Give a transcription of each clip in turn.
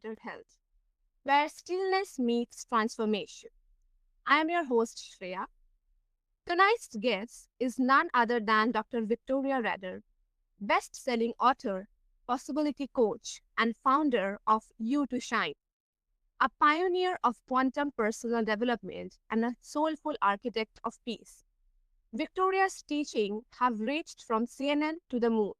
better health, where stillness meets transformation. I am your host, Shreya. Tonight's guest is none other than Dr. Victoria Rader, best selling author, possibility coach, and founder of You to Shine, a pioneer of quantum personal development and a soulful architect of peace. Victoria's teaching have reached from CNN to the moon.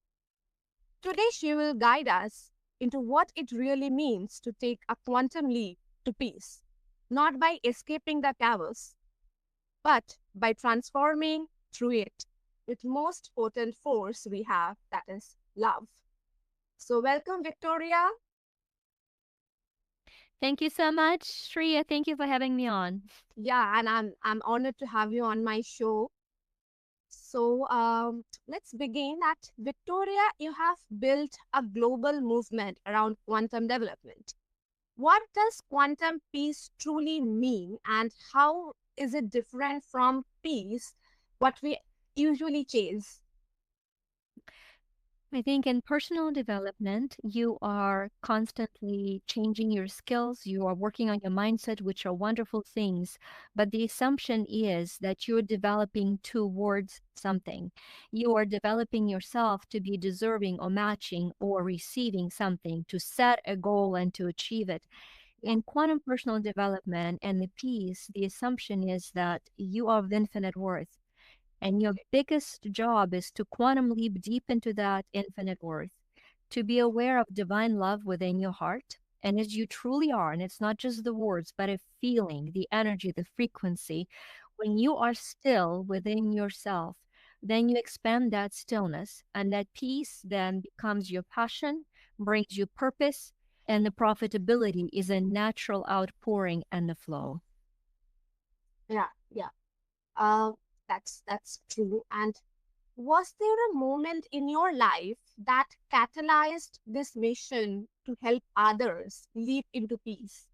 Today, she will guide us into what it really means to take a quantum leap to peace, not by escaping the chaos, but by transforming through it with most potent force we have, that is love. So, welcome, Victoria. Thank you so much, Shreya. Thank you for having me on. Yeah, and I'm honored to have you on my show. So, let's begin that Victoria, you have built a global movement around quantum development. What does quantum peace truly mean, and how is it different from peace, what we usually chase? I think in personal development, you are constantly changing your skills, you are working on your mindset, which are wonderful things. But the assumption is that you're developing towards something. You are developing yourself to be deserving or matching or receiving something, to set a goal and to achieve it. Yeah, In quantum personal development and the peace, the assumption is that you are of infinite worth. And your biggest job is to quantum leap deep into that infinite worth, to be aware of divine love within your heart. And as you truly are, and it's not just the words, but a feeling, the energy, the frequency, when you are still within yourself, then you expand that stillness, and that peace then becomes your passion, brings you purpose, and the profitability is a natural outpouring and the flow. yeah. Uh, that's true. And was there a moment in your life that catalyzed this mission to help others leap into peace?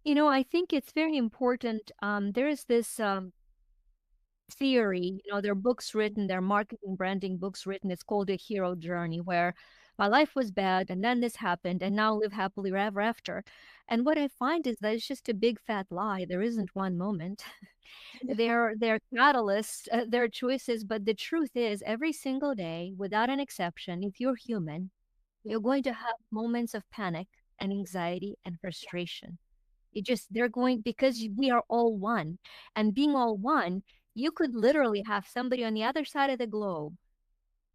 I think it's very important. There is this theory. There are books written, there are marketing branding books written. It's called a hero journey, where my life was bad and then this happened and now live happily ever after. And what I find is that it's just a big fat lie. There isn't one moment. There are catalysts, there are choices, but the truth is every single day, without an exception, if you're human, Yeah, you're going to have moments of panic and anxiety and yeah, frustration. They're going because we are all one. And being all one, you could literally have somebody on the other side of the globe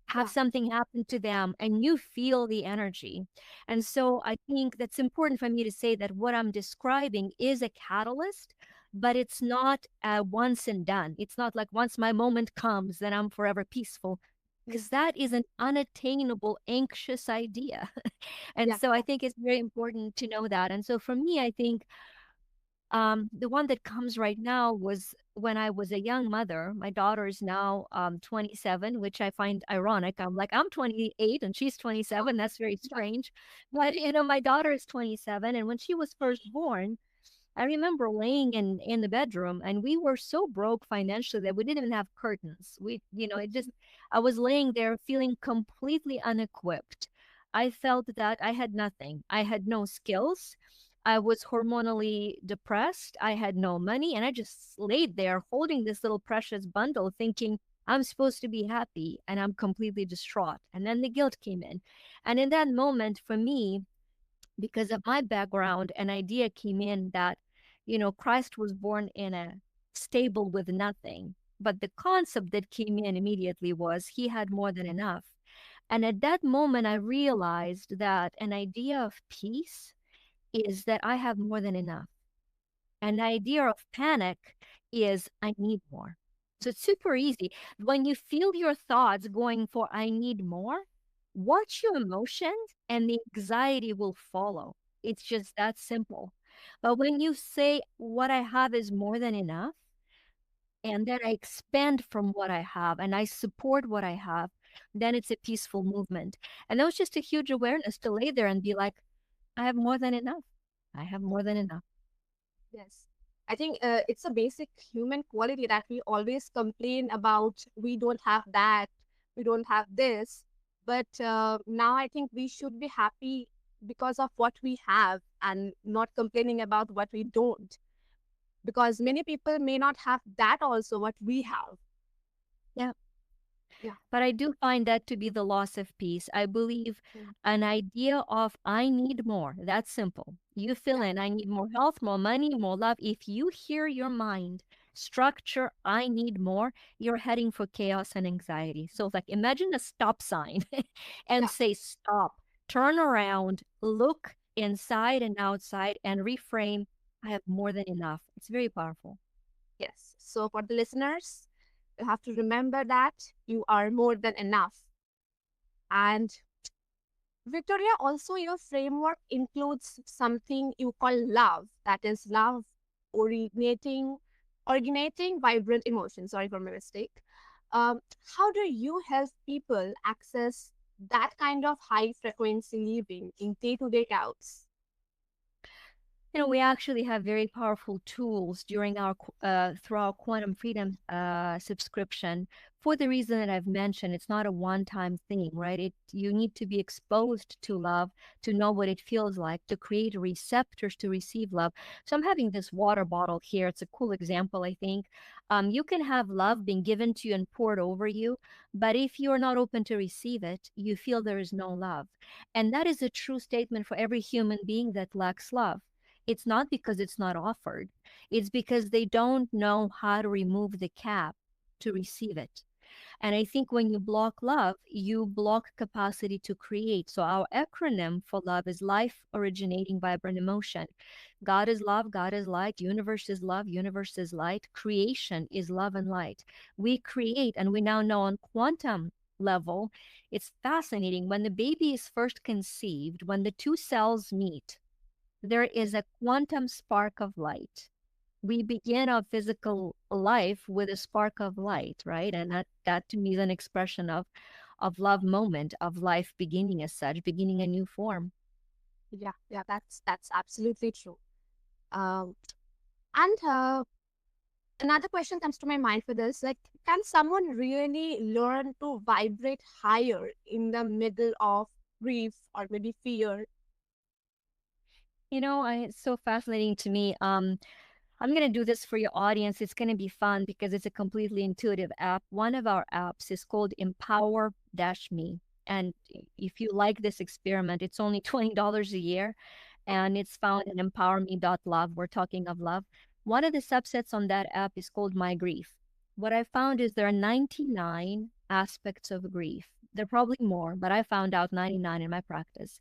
have yeah, something happen to them and you feel the energy. And so I think that's important for me to say that what I'm describing is a catalyst, but it's not a once and done. It's not like once my moment comes, then I'm forever peaceful. yeah, Because that is an unattainable, anxious idea. And yeah, so I think it's very important to know that. And so for me, I think the one that comes right now was when I was a young mother. My daughter is now 27, which I find ironic. I'm like, I'm 28 and she's 27. That's very yeah, strange. But, my daughter is 27. And when she was first born, I remember laying in the bedroom and we were so broke financially that we didn't even have curtains. I was laying there feeling completely unequipped. I felt that I had nothing. I had no skills. I was hormonally depressed. I had no money. And I just laid there holding this little precious bundle thinking, I'm supposed to be happy and I'm completely distraught. And then the guilt came in. And in that moment, for me, because of my background, an idea came in that, Christ was born in a stable with nothing. But the concept that came in immediately was he had more than enough. And at that moment, I realized that an idea of peace is that I have more than enough. And the idea of panic is I need more. So it's super easy. When you feel your thoughts going for I need more, watch your emotions and the anxiety will follow. It's just that simple. But when you say what I have is more than enough, and then I expand from what I have and I support what I have, then it's a peaceful movement. And that was just a huge awareness to lay there and be like, I have more than enough. I have more than enough. yes. I think it's a basic human quality that we always complain about. We don't have that, we don't have this. But now I think we should be happy because of what we have and not complaining about what we don't. Because many people may not have that also what we have. Yeah. Yeah. But I do find that to be the loss of peace. I believe Mm. an idea of I need more. That's simple. You fill Yeah. in, I need more health, more money, more love. If you hear your mind structure, I need more, you're heading for chaos and anxiety. So, like, imagine a stop sign and Yeah. say, stop, turn around, look inside and outside, and reframe. I have more than enough. It's very powerful. Yes. So for the listeners, you have to remember that you are more than enough. And Victoria, also your framework includes something you call love, that is love originating originating vibrant emotions. Sorry for my mistake. How do you help people access that kind of high frequency living in day-to-day chaos? We actually have very powerful tools during our through our quantum freedom subscription for the reason that I've mentioned. It's not a one-time thing, right? You need to be exposed to love to know what it feels like to create receptors to receive love. So I'm having this water bottle here. It's a cool example, I think. You can have love being given to you and poured over you, but if you're not open to receive it, you feel there is no love, and that is a true statement for every human being that lacks love. It's not because it's not offered. It's because they don't know how to remove the cap to receive it. And I think when you block love, you block capacity to create. So our acronym for love is life originating vibrant emotion. God is love, God is light, universe is love, universe is light, creation is love and light. We create, and we now know on quantum level, it's fascinating. When the baby is first conceived, when the two cells meet, there is a quantum spark of light. We begin our physical life with a spark of light, right? And that to me is an expression of love moment, of life beginning as such, beginning a new form. Yeah, yeah, that's absolutely true. Um, and another question comes to my mind for this, like, can someone really learn to vibrate higher in the middle of grief or maybe fear? It's so fascinating to me. I'm going to do this for your audience. It's going to be fun because it's a completely intuitive app. One of our apps is called Empower Me. And if you like this experiment, it's only $20 a year and it's found at empowerme.love. We're talking of love. One of the subsets on that app is called My Grief. What I found is there are 99 aspects of grief. There are probably more, but I found out 99 in my practice.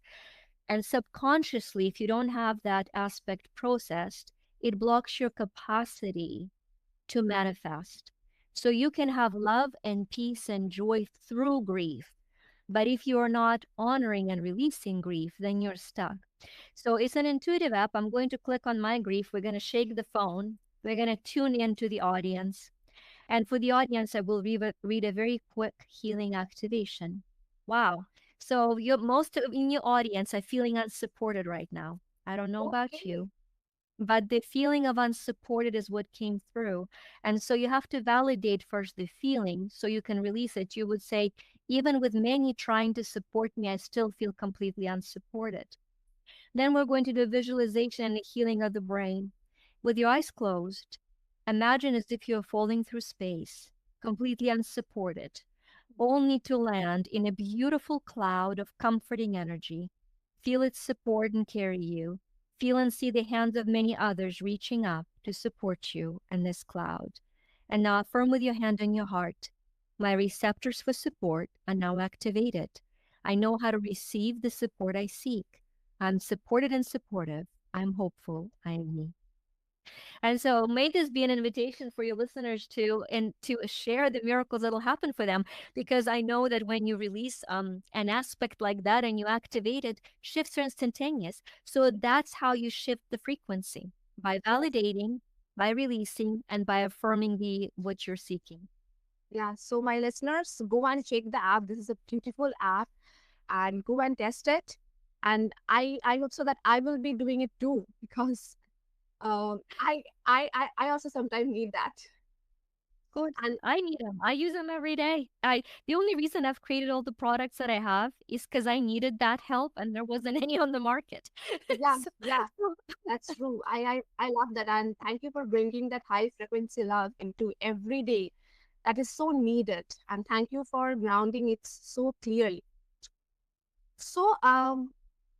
And subconsciously, if you don't have that aspect processed, it blocks your capacity to manifest. So you can have love and peace and joy through grief. But if you're not honoring and releasing grief, then you're stuck. So it's an intuitive app. I'm going to click on My Grief. We're going to shake the phone. We're going to tune into the audience. And for the audience, I will read a very quick healing activation. Wow. So most of in your audience are feeling unsupported right now. I don't know about Okay. you, but the feeling of unsupported is what came through. And so you have to validate first the feeling so you can release it. You would say, even with many trying to support me, I still feel completely unsupported. Then we're going to do visualization and healing of the brain. With your eyes closed, imagine as if you're falling through space, completely unsupported, only to land in a beautiful cloud of comforting energy. Feel its support and carry you. Feel and see the hands of many others reaching up to support you in this cloud. And now affirm with your hand on your heart. My receptors for support are now activated. I know how to receive the support I seek. I'm supported and supportive. I'm hopeful. I am me. And so may this be an invitation for your listeners to share the miracles that'll happen for them. Because I know that when you release an aspect like that and you activate it, shifts are instantaneous. So that's how you shift the frequency by validating, by releasing, and by affirming the what you're seeking. Yeah, so my listeners, go and check the app. This is a beautiful app and go and test it. And I hope so that I will be doing it too because I also sometimes need that. Good. And I need them. I use them every day. I The only reason I've created all the products that I have is because I needed that help and there wasn't any on the market. yeah, so, yeah, so that's true. I love that. And thank you for bringing that high frequency love into every day. That is so needed. And thank you for grounding it so clearly. So,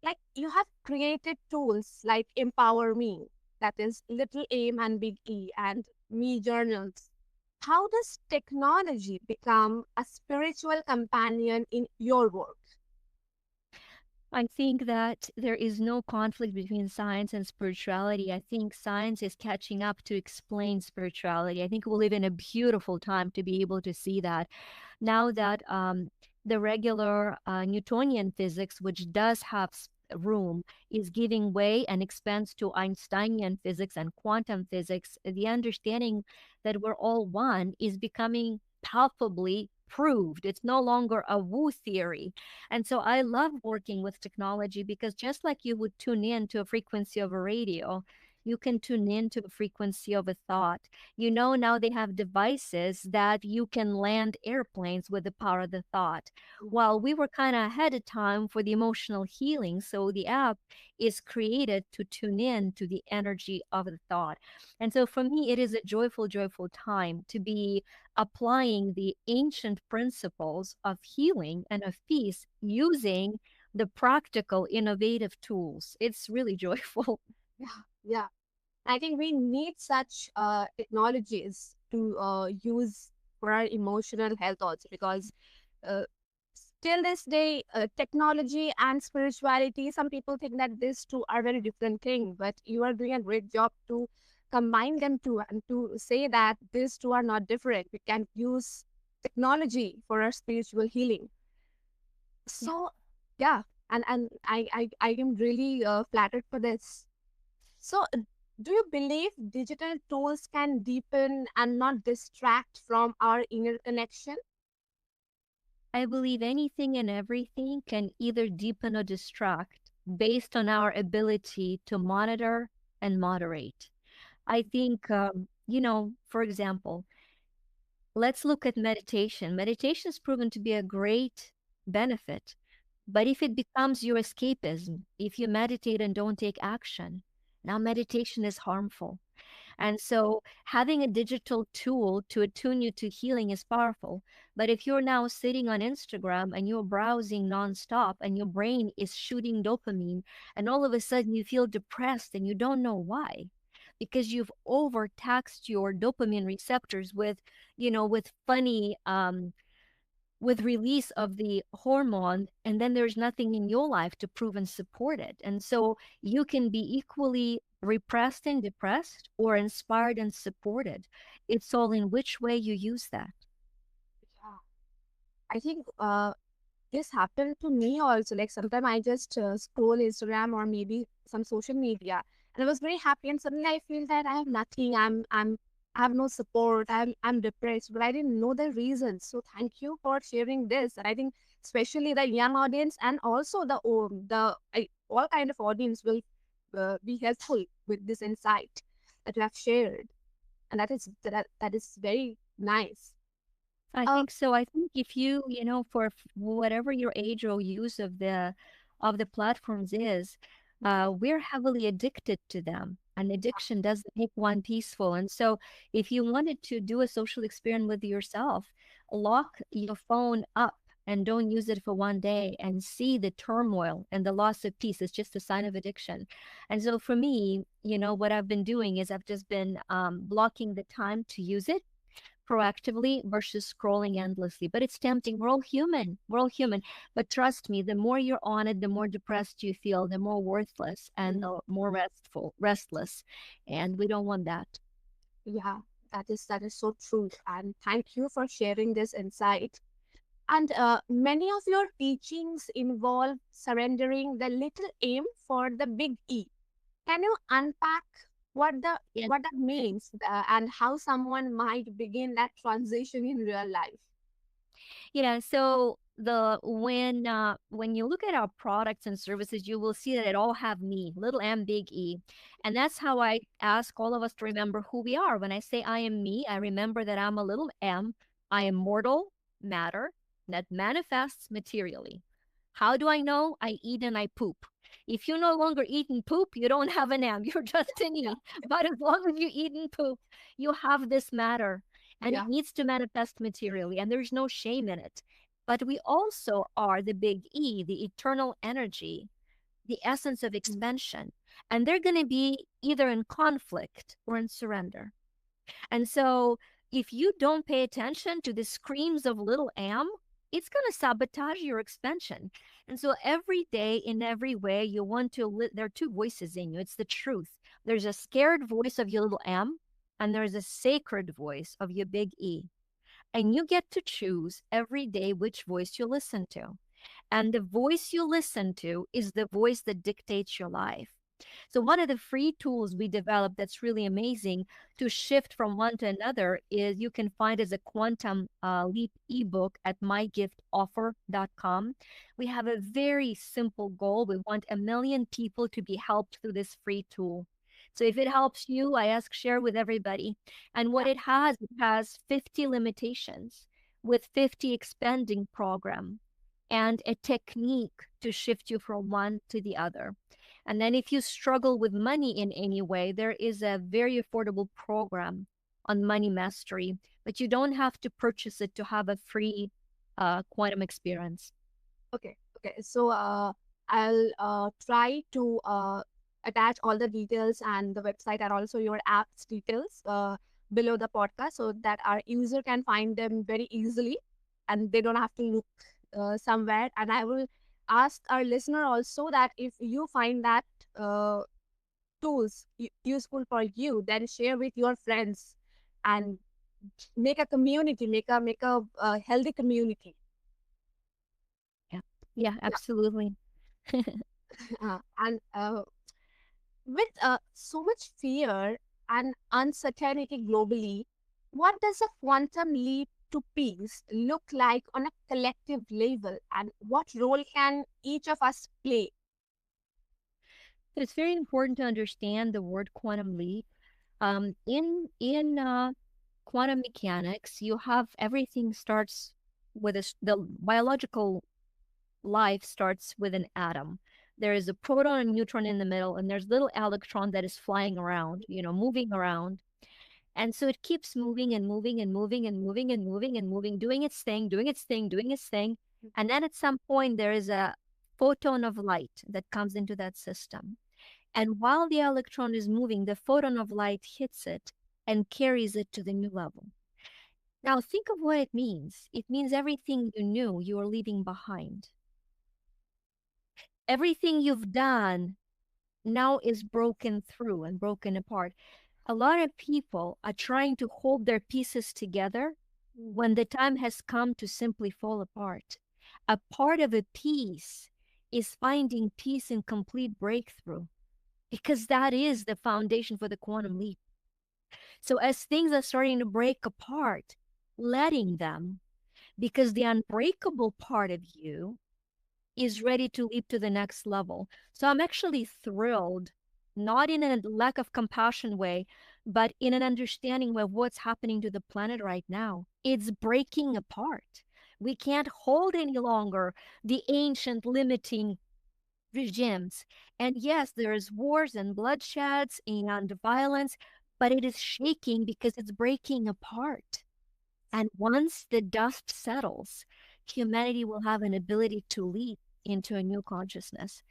like you have created tools like Empower Me, that is Little Aim and Big E, and Me Journals. How does technology become a spiritual companion in your work? I think that there is no conflict between science and spirituality. I think science is catching up to explain spirituality. I think we live in a beautiful time to be able to see that. Now that the regular Newtonian physics, which does have room, is giving way and expands to Einsteinian physics and quantum physics, the understanding that we're all one is becoming palpably proved. It's no longer a woo theory. And so I love working with technology because just like you would tune in to a frequency of a radio, you can tune in to the frequency of a thought. Now they have devices that you can land airplanes with the power of the thought. While we were kind of ahead of time for the emotional healing, so the app is created to tune in to the energy of the thought. And so for me, it is a joyful, joyful time to be applying the ancient principles of healing and of peace using the practical, innovative tools. It's really joyful. Yeah, yeah. I think we need such technologies to use for our emotional health also, because uh, till this day, technology and spirituality, some people think that these two are very different things, but you are doing a great job to combine them two and to say that these two are not different. We can use technology for our spiritual healing. Yeah. So, yeah, and I am really flattered for this. So, do you believe digital tools can deepen and not distract from our inner connection? I believe anything and everything can either deepen or distract based on our ability to monitor and moderate. I think, for example, let's look at meditation. Meditation is proven to be a great benefit. But if it becomes your escapism, if you meditate and don't take action, now meditation is harmful. And so having a digital tool to attune you to healing is powerful. But if you're now sitting on Instagram and you're browsing nonstop and your brain is shooting dopamine, and all of a sudden you feel depressed and you don't know why, because you've overtaxed your dopamine receptors with funny with release of the hormone, and then there's nothing in your life to prove and support it. And so you can be equally repressed and depressed or inspired and supported. It's all in which way you use that. Yeah, I think this happened to me also. Like sometimes I just scroll Instagram or maybe some social media, and I was very happy, and suddenly I feel that I have nothing. I have no support. I'm depressed, but I didn't know the reasons. So thank you for sharing this. And I think especially the young audience and also all kind of audience will be helpful with this insight that you have shared, and that is very nice. I Uh, think so. I think if for whatever your age or use of the platforms is, we're heavily addicted to them. And addiction doesn't make one peaceful. And so if you wanted to do a social experiment with yourself, lock your phone up and don't use it for one day and see the turmoil and the loss of peace. It's just a sign of addiction. And so for me, what I've been doing is I've just been blocking the time to use it proactively versus scrolling endlessly. But it's tempting. We're all human. We're all human. But trust me, the more you're on it, the more depressed you feel, the more worthless and the more restless. And we don't want that. Yeah, that is so true. And thank you for sharing this insight. And many of your teachings involve surrendering the little aim for the big E. Can you unpack Yeah. what that means and how someone might begin that transition in real life? Yeah, so the when you look at our products and services, you will see that it all have me, little m, big E. And that's how I ask all of us to remember who we are. When I say I am me, I remember that I'm a little m. I am mortal matter that manifests materially. How do I know? I eat and I poop. If you no longer eat and poop, you don't have an M. You're just an E. But as long as you eat and poop, you have this matter and it Yeah. needs to manifest materially, and there's no shame in it. But we also are the big E, the eternal energy, the essence of Mm. expansion. And they're going to be either in conflict or in surrender. And so if you don't pay attention to the screams of little am, it's going to sabotage your expansion. And so every day, in every way, you want to, there are two voices in you. It's the truth. There's a scared voice of your little am, and there's a sacred voice of your big E. And you get to choose every day which voice you listen to. And the voice you listen to is the voice that dictates your life. So, one of the free tools we developed that's really amazing to shift from one to another is you can find as a quantum leap ebook at mygiftoffer.com. We have a very simple goal. We want 1 million people to be helped through this free tool. So if it helps you, I ask share with everybody. And what it has 50 limitations with 50 expanding program and a technique to shift you from one to the other. And then if you struggle with money in any way, there is a very affordable program on money mastery, but you don't have to purchase it to have a free quantum experience. Okay. Okay. So I'll try to attach all the details and the website and also your app's details below the podcast so that our user can find them very easily and they don't have to look somewhere. And I will ask our listener also that if you find that uh, tools useful for you, then share with your friends and make a community, make a healthy community. Yeah. Yeah, Yeah. absolutely. And with so much fear and uncertainty globally, what does a quantum leap to peace look like on a collective level, and what role can each of us play? It's very important to understand the word quantum leap. In quantum mechanics, you have everything starts with the biological life starts with an atom. There is a proton and neutron in the middle, and there's little electron that is flying around, moving around. And so it keeps moving and moving and moving and moving and moving and moving, doing its thing, doing its thing, doing its thing. And then at some point, there is a photon of light that comes into that system. And while the electron is moving, the photon of light hits it and carries it to the new level. Now, think of what it means. It means everything you knew you are leaving behind. Everything you've done now is broken through and broken apart. A lot of people are trying to hold their pieces together when the time has come to simply fall apart. A part of a piece is finding peace in complete breakthrough because that is the foundation for the quantum leap. So, as things are starting to break apart, letting them, because the unbreakable part of you is ready to leap to the next level. So I'm actually thrilled, not in a lack of compassion way, but in an understanding of what's happening to the planet right now. It's breaking apart. We can't hold any longer the ancient limiting regimes. And yes, there's wars and bloodsheds and violence, but it is shaking because it's breaking apart. And once the dust settles, humanity will have an ability to leap into a new consciousness.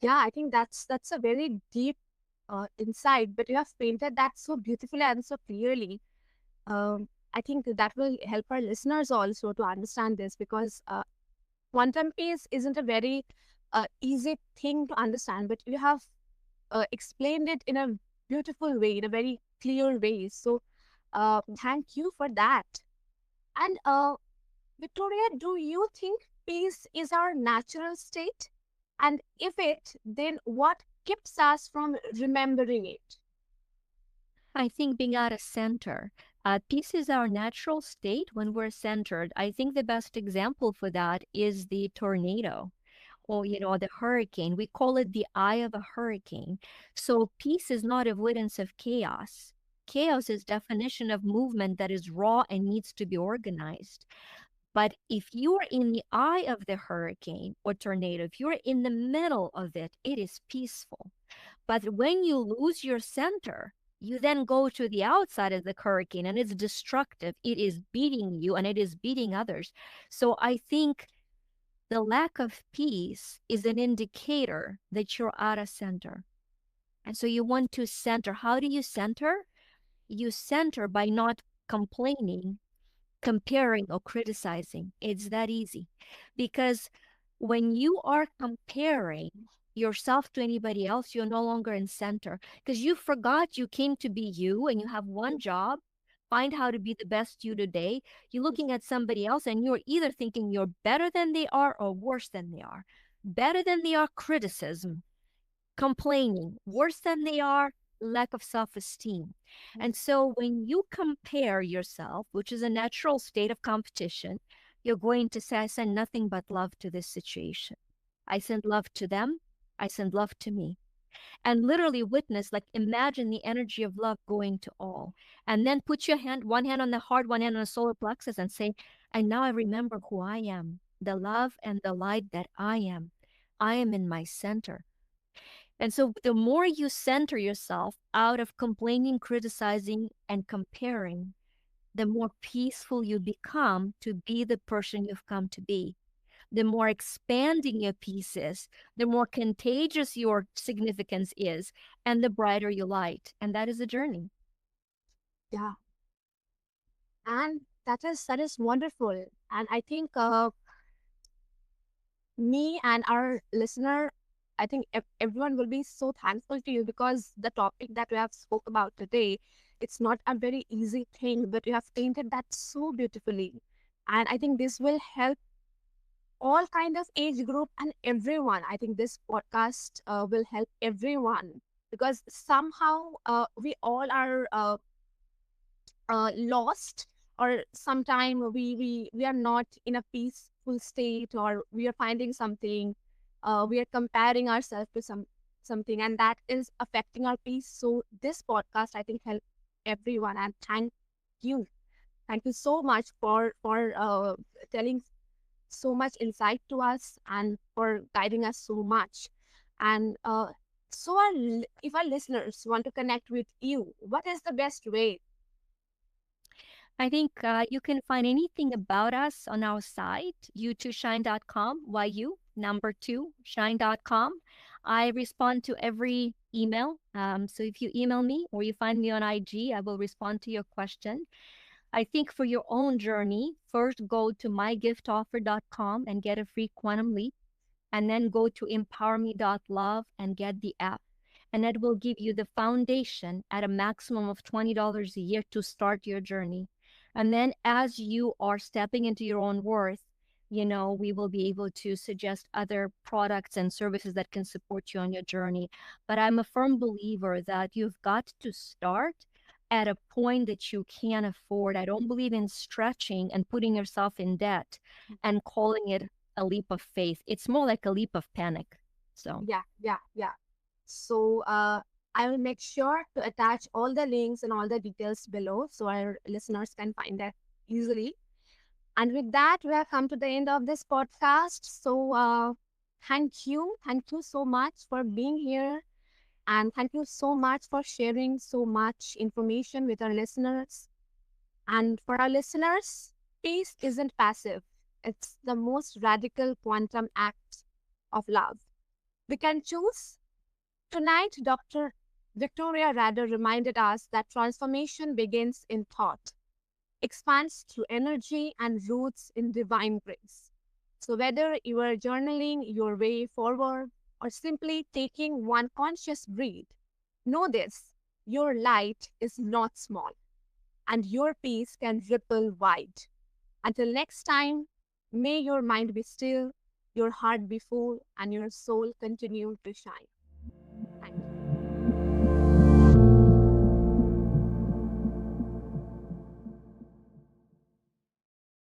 Yeah, I think that's a very deep insight, but you have painted that so beautifully and so clearly. I think that will help our listeners also to understand this because quantum peace isn't a very easy thing to understand, but you have explained it in a beautiful way, in a very clear way. So, thank you for that. And Victoria, do you think peace is our natural state? And if it, then what keeps us from remembering it? I think being out of center, Peace is our natural state when we're centered. I think the best example for that is the tornado or, the hurricane. We call it the eye of a hurricane. So peace is not avoidance of chaos. Chaos is definition of movement that is raw and needs to be organized. But if you are in the eye of the hurricane or tornado, if you're in the middle of it, it is peaceful. But when you lose your center, you then go to the outside of the hurricane and it's destructive. It is beating you and it is beating others. So I think the lack of peace is an indicator that you're out of center. And so you want to center. How do you center? You center by not complaining, comparing, or criticizing. It's that easy. Because when you are comparing yourself to anybody else, you're no longer in center because you forgot you came to be you and you have one job. Find how to be the best you today. You're looking at somebody else and you're either thinking you're better than they are or worse than they are. Better than they are, criticism, complaining, worse than they are, lack of self esteem. And so when you compare yourself, which is a natural state of competition, you're going to say, I send nothing but love to this situation. I send love to them. I send love to me. And literally witness, like imagine the energy of love going to all. And then put your hand, one hand on the heart, one hand on the solar plexus, and say, and now I remember who I am, the love and the light that I am. I am in my center. And so the more you center yourself out of complaining, criticizing, and comparing, the more peaceful you become to be the person you've come to be. The more expanding your peace is, the more contagious your significance is, and the brighter your light. And that is a journey. Yeah, and that is wonderful. And I think me and our listener, I think everyone will be so thankful to you because the topic that we have spoke about today, it's not a very easy thing, but you have painted that so beautifully. And I think this will help all kind of age group and everyone. I think this podcast will help everyone because somehow we all are lost, or sometime we are not in a peaceful state, or we are finding something, we are comparing ourselves to something, and that is affecting our peace. So this podcast, I think, help everyone. And you thank you so much for telling so much insight to us and for guiding us so much. And if our listeners want to connect with you, what is the best way? I think you can find anything about us on our site, you2shine.com, number two, shine.com. I respond to every email. So if you email me or you find me on IG, I will respond to your question. I think for your own journey, first go to mygiftoffer.com and get a free quantum leap, and then go to empowerme.love and get the app. And that will give you the foundation at a maximum of $20 a year to start your journey. And then as you are stepping into your own worth, we will be able to suggest other products and services that can support you on your journey. But I'm a firm believer that you've got to start at a point that you can afford. I don't believe in stretching and putting yourself in debt and calling it a leap of faith. It's more like a leap of panic. So, Yeah. So I will make sure to attach all the links and all the details below so our listeners can find that easily. And with that, we have come to the end of this podcast. So thank you so much for being here, and thank you so much for sharing so much information with our listeners. And for our listeners, peace isn't passive. It's the most radical quantum act of love. We can choose. Tonight, Dr. Victoria Rader reminded us that transformation begins in thought, expands through energy, and roots in divine grace. So, whether you are journaling your way forward or simply taking one conscious breath, know this: your light is not small, and your peace can ripple wide. Until next time, may your mind be still, your heart be full, and your soul continue to shine.